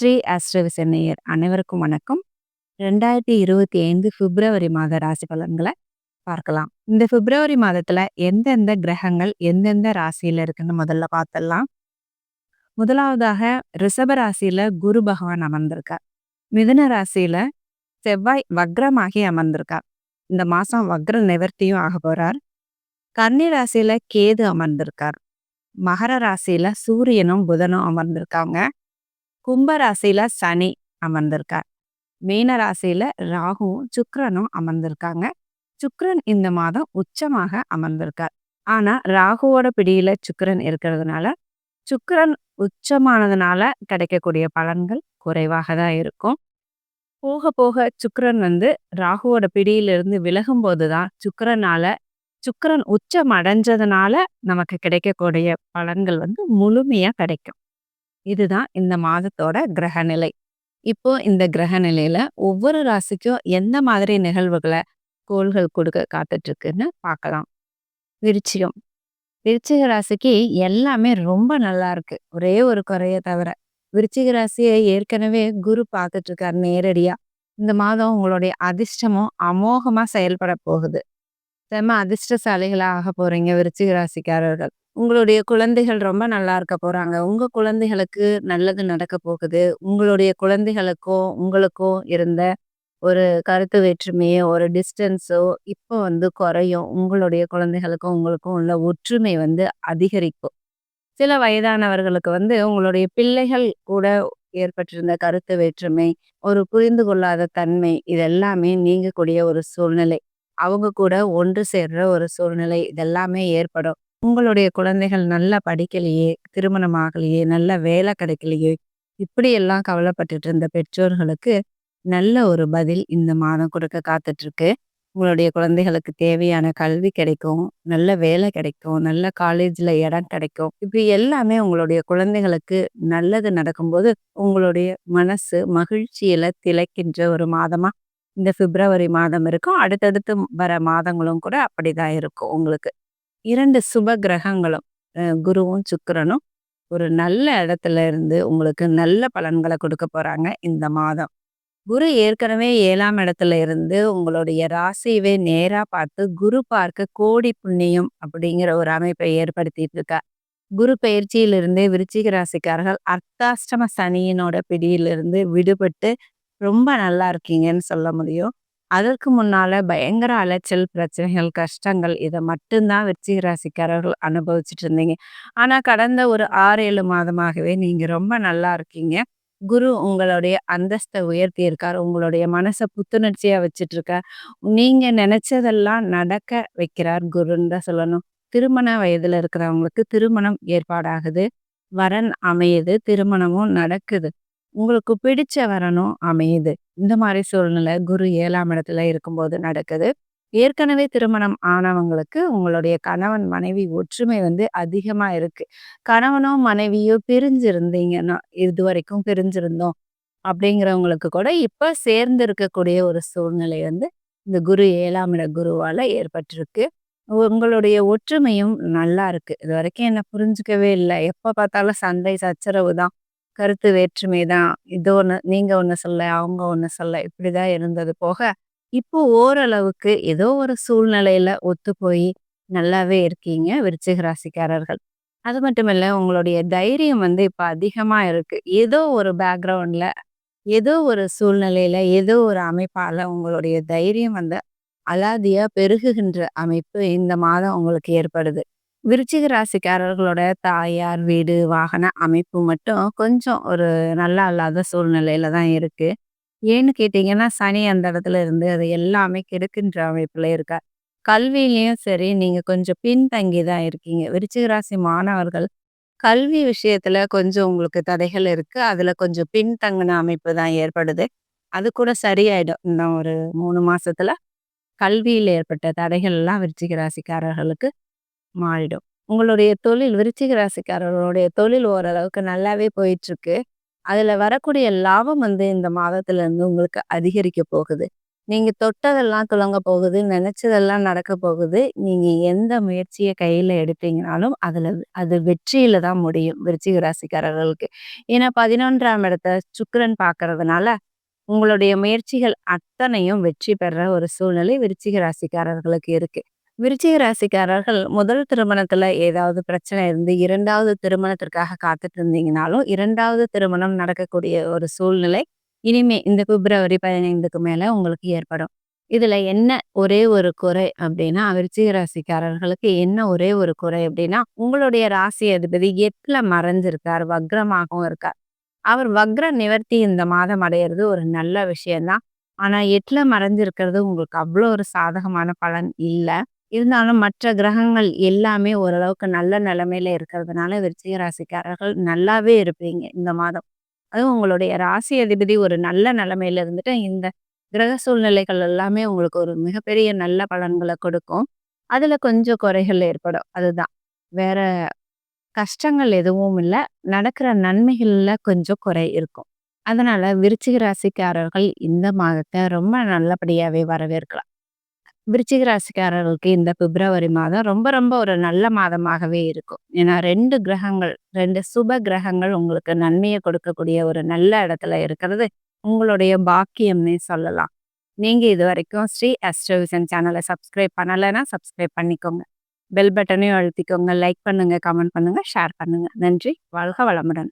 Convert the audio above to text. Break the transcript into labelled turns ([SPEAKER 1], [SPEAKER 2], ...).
[SPEAKER 1] ஸ்ரீ ஆஸ்ட்ரோவிசன் நேயர் அனைவருக்கும் வணக்கம். 2025 பிப்ரவரி மாத ராசி பலன்களை பார்க்கலாம். இந்த பிப்ரவரி மாதத்துல எந்தெந்த கிரகங்கள் எந்தெந்த ராசியில இருக்குன்னு முதல்ல பார்த்தலாம். முதலாவதாக ரிஷப ராசியில குரு பகவான் அமர்ந்திருக்கார். மிதுன ராசியில செவ்வாய் வக்ரமாகி அமர்ந்திருக்கார். இந்த மாசம் வக்ர நிவர்த்தியும் ஆக போறார். கன்னி ராசியில கேது அமர்ந்திருக்கார். மகர ராசியில சூரியனும் புதனும் அமர்ந்திருக்காங்க. கும்ப ராசியில சனி அமர்ந்திருக்கார். மீன ராசியில ராகுவும் சுக்கிரனும் அமர்ந்திருக்காங்க. சுக்கிரன் இந்த மாதம் உச்சமாக அமர்ந்திருக்கார். ஆனா ராகுவோட பிடியில சுக்கிரன் இருக்கிறதுனால சுக்கிரன் உச்சமானதுனால கிடைக்கக்கூடிய பலன்கள் குறைவாக தான் இருக்கும். போக போக சுக்கிரன் ராகுவோட பிடியிலிருந்து விலகும் போதுதான் சுக்கிரன் உச்சம் அடைஞ்சதுனால நமக்கு கிடைக்கக்கூடிய பலன்கள் முழுமையா கிடைக்கும். இதுதான் இந்த மாதத்தோட கிரக நிலை. இப்போ இந்த கிரக நிலையில ஒவ்வொரு ராசிக்கும் எந்த மாதிரி நிகழ்வுகளை கோள்கள் கொடுக்க காத்துட்டு இருக்குன்னு பார்க்கலாம். விருச்சிகம் விருச்சிக ராசிக்கு எல்லாமே ரொம்ப நல்லா இருக்கு. ஒரே ஒரு குறைய தவிர விருச்சிக ராசியை ஏற்கனவே குரு பார்த்துட்டு இருக்காரு நேரடியா. இந்த மாதம் உங்களுடைய அதிர்ஷ்டமும் அமோகமா செயல்பட போகுது. செம்ம அதிர்ஷ்டசாலிகளா ஆக போறீங்க விருச்சிக ராசிக்காரர்கள். உங்களுடைய குழந்தைகள் ரொம்ப நல்லா இருக்க போறாங்க. உங்க குழந்தைகளுக்கு நல்லது நடக்க போகுது. உங்களுடைய குழந்தைகளுக்கும் உங்களுக்கும் இருந்த ஒரு கருத்து வேற்றுமையோ ஒரு டிஸ்டன்ஸோ இப்போ குறையும். உங்களுடைய குழந்தைகளுக்கும் உங்களுக்கும் உள்ள ஒற்றுமை அதிகரிக்கும். சில வயதானவர்களுக்கு உங்களுடைய பிள்ளைகள் கூட ஏற்பட்டிருந்த கருத்து வேற்றுமை, ஒரு புரிந்து கொள்ளாத தன்மை, இதெல்லாமே நீங்கக்கூடிய ஒரு சூழ்நிலை. அவங்க கூட ஒன்று சேர்ற ஒரு சூழ்நிலை இதெல்லாமே ஏற்படும். உங்களுடைய குழந்தைகள் நல்லா படிக்கலையே, திருமணம் ஆகலையே, நல்ல வேலை கிடைக்கலையே, இப்படியெல்லாம் கவலைப்பட்டுட்டு இருந்த பெற்றோர்களுக்கு நல்ல ஒரு பதில் இந்த மாதம் கொடுக்க காத்துட்டு இருக்கு. உங்களுடைய குழந்தைகளுக்கு தேவையான கல்வி கிடைக்கும், நல்ல வேலை கிடைக்கும், நல்ல காலேஜ்ல இடம் கிடைக்கும். இப்படி எல்லாமே உங்களுடைய குழந்தைகளுக்கு நல்லது நடக்கும்போது உங்களுடைய மனசு மகிழ்ச்சியில திளைக்கின்ற ஒரு மாதமா இந்த பிப்ரவரி மாதம் இருக்கும். அடுத்தடுத்து வர மாதங்களும் கூட அப்படிதான் இருக்கும் உங்களுக்கு. 2 சுப கிரகங்களும் குருவும் சுக்கிரனும் ஒரு நல்ல இடத்துல இருந்து உங்களுக்கு நல்ல பலன்களை கொடுக்க போறாங்க இந்த மாதம். குரு ஏற்கனவே 7ஆம் இடத்துல இருந்து உங்களுடைய ராசியவே நேரா பார்த்து குரு பார்க்க கோடி புண்ணியம் அப்படிங்கிற ஒரு அமைப்பை ஏற்படுத்திட்டு இருக்கார். குரு பயிற்சியிலிருந்தே விருச்சிக ராசிக்காரர்கள் அர்த்தாஷ்டம சனியினோட பிடியிலிருந்து விடுபட்டு ரொம்ப நல்லா இருக்கீங்கன்னு சொல்ல முடியும். அதற்கு முன்னால பயங்கர அலைச்சல், பிரச்சனைகள், கஷ்டங்கள் இதை மட்டும்தான் விருச்சிக ராசிக்காரர்கள் அனுபவிச்சுட்டு இருந்தீங்க. ஆனா கடந்த ஒரு 6-7 மாதமாகவே நீங்க ரொம்ப நல்லா இருக்கீங்க. குரு உங்களுடைய அந்தஸ்தை உயர்த்தி இருக்கார். உங்களுடைய மனசை புத்துணர்ச்சியா வச்சுட்டு இருக்கார். நீங்க நினைச்சதெல்லாம் நடக்க வைக்கிறார் குருன்னு தான் சொல்லணும். திருமண வயதுல இருக்கிறவங்களுக்கு திருமணம் ஏற்பாடாகுது. வரன் அமையுது. திருமணமும் நடக்குது. உங்களுக்கு பிடிச்ச வரனும் அமையுது. இந்த மாதிரி சூழ்நிலை குரு 7ஆம் இடத்துல இருக்கும்போது நடக்குது. ஏற்கனவே திருமணம் ஆனவங்களுக்கு உங்களுடைய கணவன் மனைவி ஒற்றுமை அதிகமா இருக்கு. கணவனோ மனைவியோ பிரிஞ்சிருந்தீங்கன்னா, இதுவரைக்கும் பிரிஞ்சிருந்தோம் அப்படிங்கிறவங்களுக்கு கூட இப்ப சேர்ந்து இருக்கக்கூடிய ஒரு சூழ்நிலை இந்த குரு 7ஆம் இட குருவால ஏற்பட்டிருக்கு. உங்களுடைய ஒற்றுமையும் நல்லா இருக்கு. இதுவரைக்கும் என்ன புரிஞ்சுக்கவே இல்லை, எப்ப பார்த்தாலும் சண்டை சச்சரவு தான், கருத்து வேற்றுமை தான், இது ஒண்ணு நீங்க ஒண்ணு சொல்ல அவங்க ஒண்ணு சொல்ல இப்படிதான் இருந்தது போக, இப்போ ஓரளவுக்கு ஏதோ ஒரு சூழ்நிலையில ஒத்து போய் நல்லாவே இருக்கீங்க விருச்சிக ராசிக்காரர்கள். அது மட்டும் இல்ல, உங்களுடைய தைரியம் இப்ப அதிகமா இருக்கு. ஏதோ ஒரு பேக்ரவுண்ட்ல, ஏதோ ஒரு சூழ்நிலையில, ஏதோ ஒரு அமைப்பால உங்களுடைய தைரியம் அலாதியா பெருகுகின்ற அமைப்பு இந்த மாதம் உங்களுக்கு ஏற்படுது. விருச்சிக ராசிக்காரர்களோட தாயார் வீடு, வாகன அமைப்பு மட்டும் கொஞ்சம் ஒரு நல்லா இல்லாத சூழ்நிலையில தான் இருக்கு. ஏன்னு கேட்டீங்கன்னா, சனி அந்த இடத்துல இருந்து அது எல்லாமே கெடுக்கின்ற அமைப்புல இருக்கார். கல்வியிலயும் சரி, நீங்க கொஞ்சம் பின்தங்கி தான் இருக்கீங்க. விருச்சிக ராசி மாணவர்கள் கல்வி விஷயத்துல கொஞ்சம் உங்களுக்கு தடைகள் இருக்கு. அதுல கொஞ்சம் பின்தங்கின அமைப்பு தான் ஏற்படுது. அது கூட சரியாயிடும். இன்னும் ஒரு 3 மாசத்துல கல்வியில ஏற்பட்ட தடைகள் எல்லாம் விருச்சிக ராசிக்காரர்களுக்கு மாறிடும். உங்களுடைய தொழில் விருச்சிக ராசிக்காரர்களுடைய தொழில் ஓரளவுக்கு நல்லாவே போயிட்டு இருக்கு. அதுல வரக்கூடிய லாபம் இந்த மாதத்துல இருந்து உங்களுக்கு அதிகரிக்க போகுது. நீங்க தொட்டதெல்லாம் துலங்க போகுது, நினைச்சதெல்லாம் நடக்க போகுது. நீங்க எந்த முயற்சிய கையில எடுத்தீங்கனாலும், அது வெற்றியில தான் முடியும், விருச்சிக ராசிக்காரர்களுக்கு. ஏன்னா 11ஆம் இடத்த சுக்கிரன் பார்க்கறதுனால, உங்களுடைய முயற்சிகள் அத்தனையும் வெற்றி பெற ஒரு சூழ்நிலை விருச்சிக ராசிக்காரர்களுக்கு இருக்கு. விருச்சிக ராசிக்காரர்கள் முதல் திருமணத்துல ஏதாவது பிரச்சனை இருந்து 2வது திருமணத்திற்காக காத்துட்டு இருந்தீங்கனாலும், 2வது திருமணம் நடக்கக்கூடிய ஒரு சூழ்நிலை இனிமே இந்த பிப்ரவரி 15க்கு மேல உங்களுக்கு ஏற்படும். இதுல என்ன ஒரே ஒரு குறை அப்படின்னா, விருச்சிக ராசிக்காரர்களுக்கு என்ன ஒரே ஒரு குறை அப்படின்னா, உங்களுடைய ராசி அதிபதி 8ல மறைஞ்சிருக்கார். வக்ரமாகவும் இருக்கார். அவர் வக்ர நிவர்த்தி இந்த மாதம் அடையிறது ஒரு நல்ல விஷயம் தான். ஆனா 8ல மறைஞ்சிருக்கிறது உங்களுக்கு அவ்வளோ ஒரு சாதகமான பலன் இல்ல. இருந்தாலும் மற்ற கிரகங்கள் எல்லாமே ஓரளவுக்கு நல்ல நிலைமையில இருக்கிறதுனால, விருச்சிக ராசிக்காரர்கள் நல்லாவே இருப்பீங்க இந்த மாதம். அதுவும் உங்களுடைய ராசி அதிபதி ஒரு நல்ல நிலைமையில இருந்துட்டு, இந்த கிரக சூழ்நிலைகள் எல்லாமே உங்களுக்கு ஒரு மிகப்பெரிய நல்ல பலன்கள கொடுக்கும். அதுல கொஞ்சம் குறைகள் ஏற்படும். அதுதான். வேற கஷ்டங்கள் எதுவும் இல்ல. நடக்கிற நன்மைகள்ல கொஞ்சம் குறை இருக்கும். அதனால விருச்சிக ராசிக்காரர்கள் இந்த மாதத்த ரொம்ப நல்லபடியாவே வரவேற்கலாம். விருச்சிக ராசிக்காரர்களுக்கு இந்த பிப்ரவரி மாதம் ரொம்ப ரொம்ப ஒரு நல்ல மாதமாகவே இருக்கும். ஏன்னா 2 கிரகங்கள், 2 சுப கிரகங்கள் உங்களுக்கு நன்மைய கொடுக்கக்கூடிய ஒரு நல்ல இடத்துல இருக்கிறது, உங்களுடைய பாக்கியம்னே சொல்லலாம். நீங்க இதுவரைக்கும் ஸ்ரீ அஸ்ட்ரோவிஷன் சேனல சப்ஸ்கிரைப் பண்ணலன்னா, சப்ஸ்கிரைப் பண்ணிக்கோங்க. பெல் பட்டனையும் அழுத்திக்கோங்க. லைக் பண்ணுங்க, கமெண்ட் பண்ணுங்க, ஷேர் பண்ணுங்க. நன்றி. வாழ்க வளமுடன்.